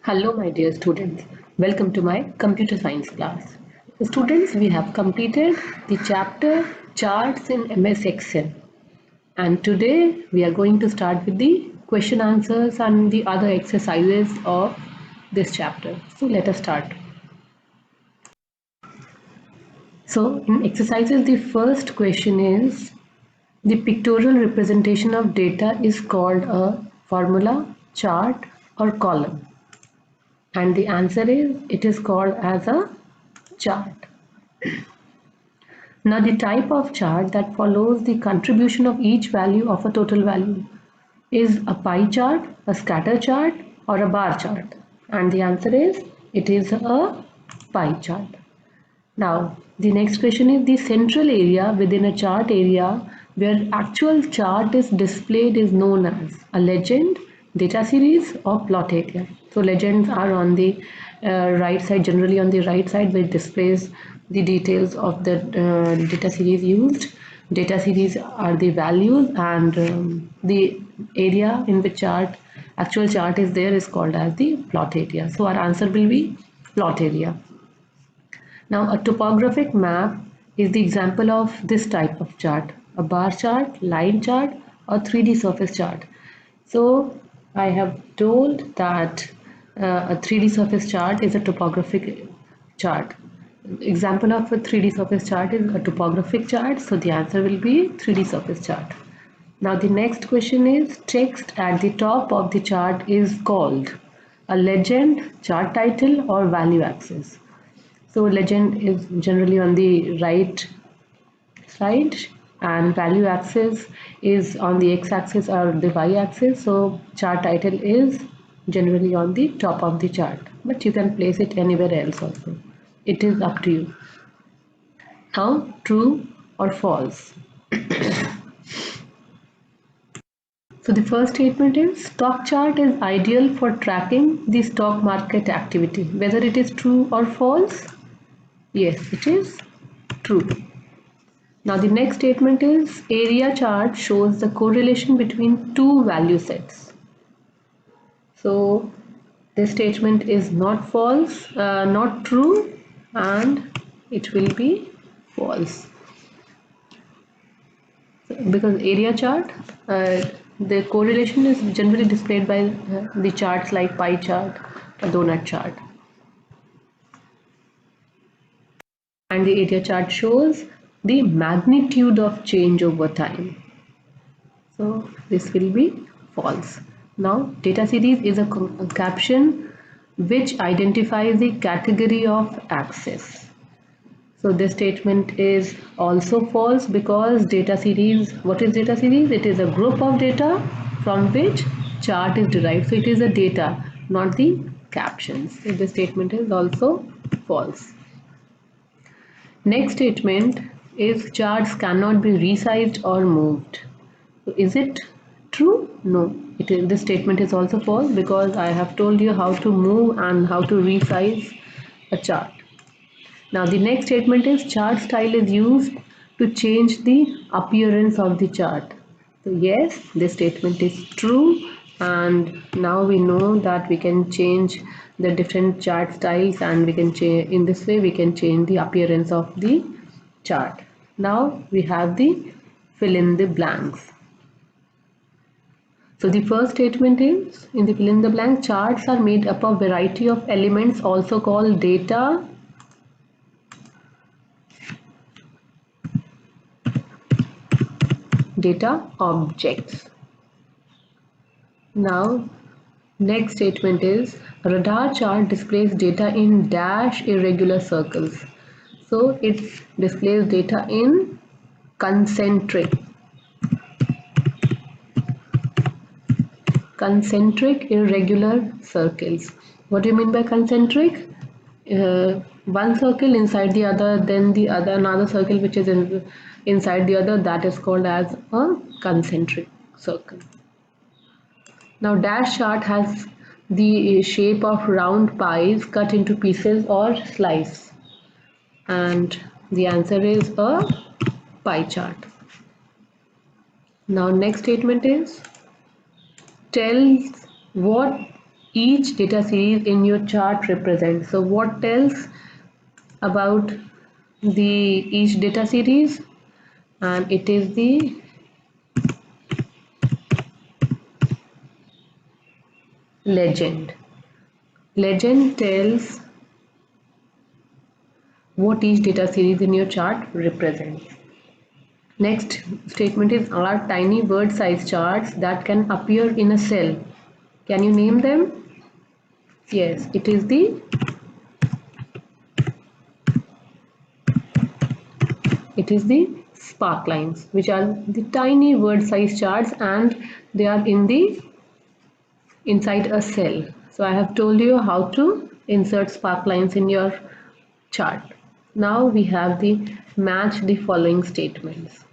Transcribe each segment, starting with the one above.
Hello, my dear students. Welcome to my computer science class. Students, we have completed the chapter Charts in MS Excel. And today we are going to start with the question answers and the other exercises of this chapter. So let us start. So in exercises, the first question is the pictorial representation of data is called a formula, chart, or column. And the answer is it is called as a chart. Now the type of chart that follows the contribution of each value of a total value is a pie chart, a scatter chart, or a bar chart. And the answer is it is a pie chart. Now the next question is the central area within a chart area where actual chart is displayed is known as a legend, data series, or plot area. So legends are on the right side, generally on the right side, which displays the details of the data series used. Data series are the values, and the area in which actual chart is there is called as the plot area. So our answer will be plot area. Now a topographic map is the example of this type of chart, a bar chart, line chart, or 3D surface chart. So I have told that a 3D surface chart is a topographic chart. Example of a 3D surface chart is a topographic chart. So the answer will be 3D surface chart. Now the next question is text at the top of the chart is called a legend, chart title, or value axis. So legend is generally on the right side and value axis is on the x-axis or the y-axis. So chart title is generally on the top of the chart, but you can place it anywhere else also. It is up to you. Now true or false. So the first statement is stock chart is ideal for tracking the stock market activity. Whether it is true or false? Yes, it is true. Now the next statement is area chart shows the correlation between two value sets. So this statement is not false, not true, and it will be false. Because area chart, the correlation is generally displayed by the charts like pie chart or donut chart. And the area chart shows the magnitude of change over time. So this will be false. Now data series is a caption which identifies the category of access. So this statement is also false because data series, what is data series? It is a group of data from which chart is derived. So it is a data, not the captions. So this statement is also false. Next statement is charts cannot be resized or moved. So is it true? No. This statement is also false because I have told you how to move and how to resize a chart. Now the next statement is chart style is used to change the appearance of the chart. So yes, this statement is true, and now we know that we can change the different chart styles, and we can change in this way we can change the appearance of the chart. Now we have the fill in the blanks. So the first statement is in the fill in the blank, charts are made up of variety of elements also called data, objects. Now next statement is radar chart displays data in dash irregular circles. So it displays data in concentric irregular circles. What do you mean by concentric? One circle inside the other, then the other another circle which is inside the other, that is called as a concentric circle. Now dash chart has the shape of round pies cut into pieces or slice, and the answer is a pie chart. Now next statement is tells what each data series in your chart represents. So what tells about the each data series? And it is the legend. Legend tells what each data series in your chart represents. Next statement is, are tiny word size charts that can appear in a cell. Can you name them? Yes, it is the sparklines, which are the tiny word size charts, and they are inside a cell. So I have told you how to insert sparklines in your chart. Now we have the match the following statements.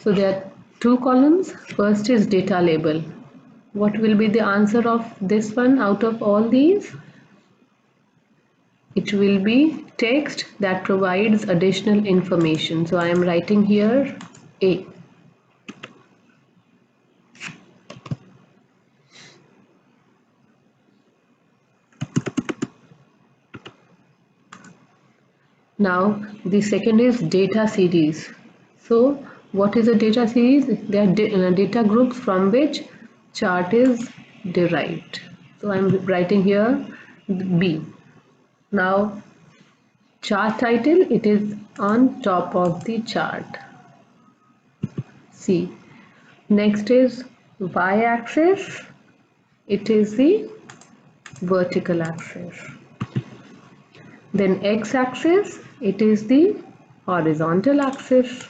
So there are two columns. First is data label. What will be the answer of this one out of all these? It will be text that provides additional information. So I am writing here A. Now the second is data series. So what is a data series? They are data groups from which chart is derived. So I am writing here B. Now chart title, it is on top of the chart. C. Next is y-axis, it is the vertical axis. Then x-axis, it is the horizontal axis.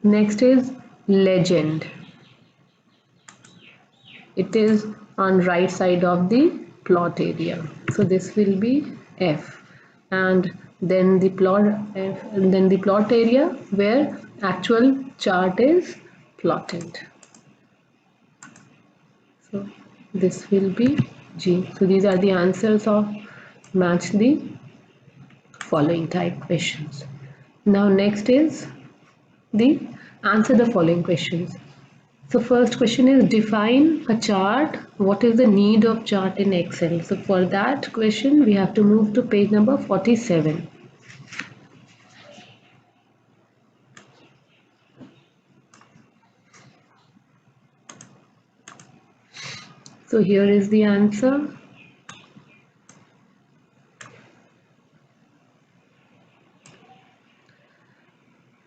Next is legend. It is on right side of the plot area. So this will be F. And then the plot area where actual chart is plotted. So this will be G. So these are the answers of match the following type questions. Now next is the answer the following questions. So first question is, define a chart. What is the need of chart in Excel? So for that question we have to move to page number 47. So here is the answer.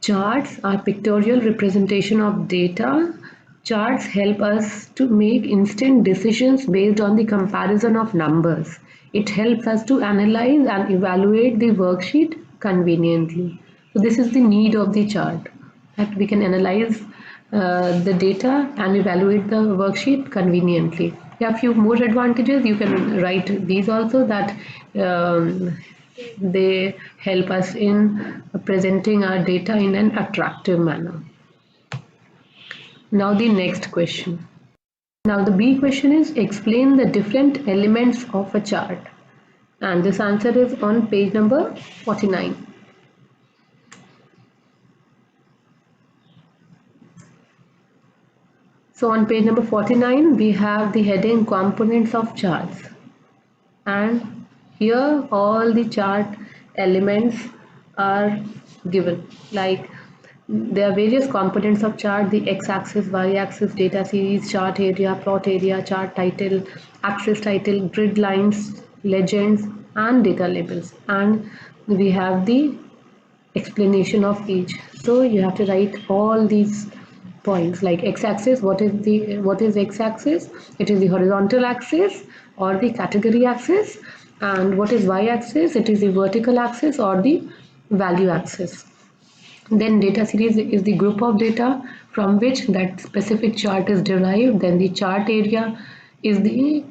Charts are pictorial representation of data. Charts help us to make instant decisions based on the comparison of numbers. It helps us to analyze and evaluate the worksheet conveniently. So this is the need of the chart, that we can analyze the data and evaluate the worksheet conveniently. There are a few more advantages. You can write these also, that they help us in presenting our data in an attractive manner. Now the next question. Now the B question is, explain the different elements of a chart. And this answer is on page number 49. So on page number 49 we have the heading components of charts, and here all the chart elements are given. Like, there are various components of chart: the x-axis, y-axis, data series, chart area, plot area, chart title, axis title, grid lines, legends, and data labels. And we have the explanation of each. So you have to write all these points, like x-axis. What is x-axis? It is the horizontal axis or the category axis. And what is y-axis? It is the vertical axis or the value axis. Then data series is the group of data from which that specific chart is derived. Then the chart area is the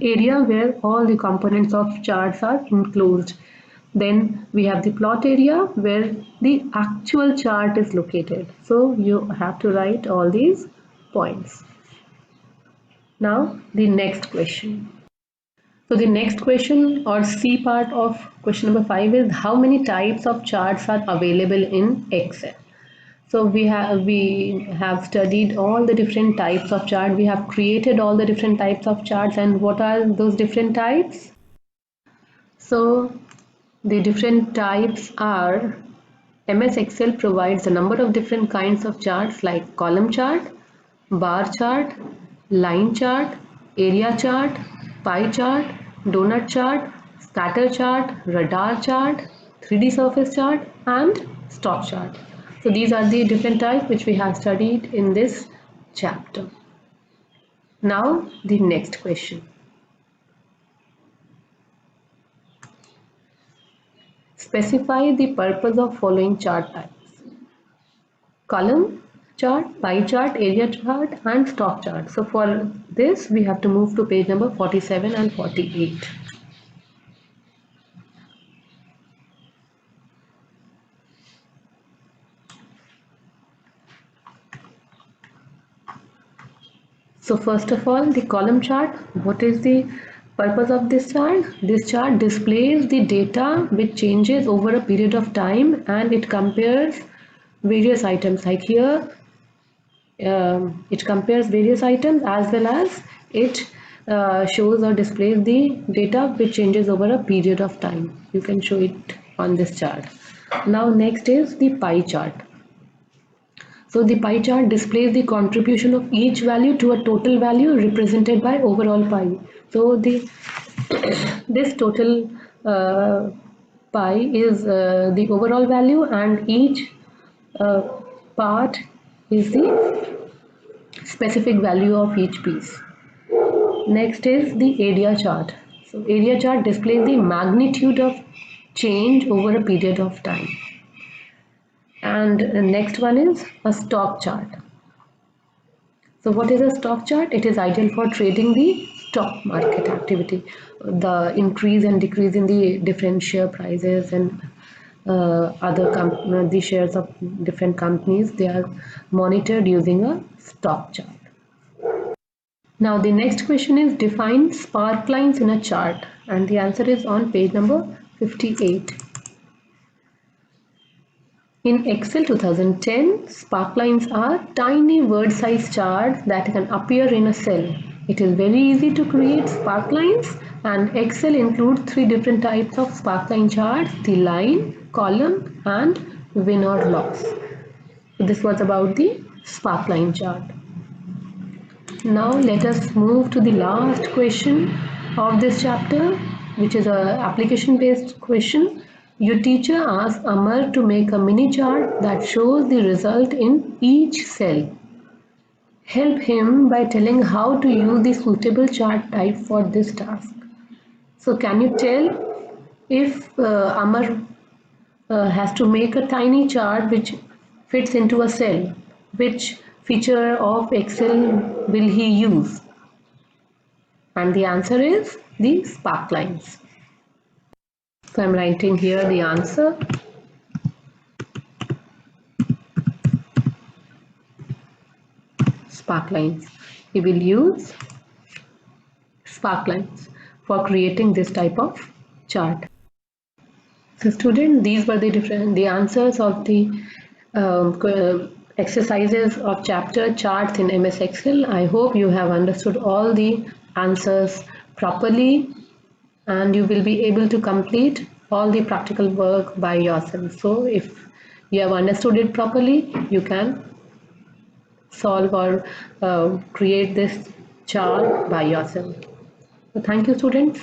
area where all the components of charts are enclosed. Then we have the plot area where the actual chart is located. So you have to write all these points. Now the next question. So the next question, or C part of question number 5, is how many types of charts are available in Excel? So we have studied all the different types of chart. We have created all the different types of charts. And what are those different types? So the different types are: MS Excel provides a number of different kinds of charts like column chart, bar chart, line chart, area chart, pie chart, donut chart, scatter chart, radar chart, 3D surface chart, and stock chart. So these are the different types which we have studied in this chapter. Now the next question. Specify the purpose of following chart types: column chart, pie chart, area chart, and stock chart. So for this we have to move to page number 47 and 48. So first of all, the column chart. What is the purpose of this chart? This chart displays the data which changes over a period of time, and it compares various items. Like here, it compares various items, as well as it shows or displays the data which changes over a period of time. You can show it on this chart. Now next is the pie chart. So the pie chart displays the contribution of each value to a total value represented by overall pie. So the this total pie is the overall value, and each uh, part is the specific value of each piece. Next is the area chart. So area chart displays the magnitude of change over a period of time. And the next one is a stock chart. So what is a stock chart? It is ideal for trading the stock market activity, the increase and decrease in the different share prices and the shares of different companies. They are monitored using a stock chart. Now the next question is: define spark lines in a chart, and the answer is on page number 58. In Excel 2010, spark lines are tiny word-sized charts that can appear in a cell. It is very easy to create spark lines, and Excel includes 3 different types of spark line charts: the line, column, and win or loss. So this was about the spark line chart. Now let us move to the last question of this chapter, which is a application based question. Your teacher asked Amar to make a mini chart that shows the result in each cell. Help him by telling how to use the suitable chart type for this task. So can you tell if Amar has to make a tiny chart which fits into a cell, which feature of Excel will he use? And the answer is the spark lines. So I'm writing here the answer. Spark lines. We will use spark lines for creating this type of chart. So student, these were the answers of the exercises of chapter charts in MS Excel. I hope you have understood all the answers properly, and you will be able to complete all the practical work by yourself. So if you have understood it properly, you can solve or create this chart by yourself. So thank you, students.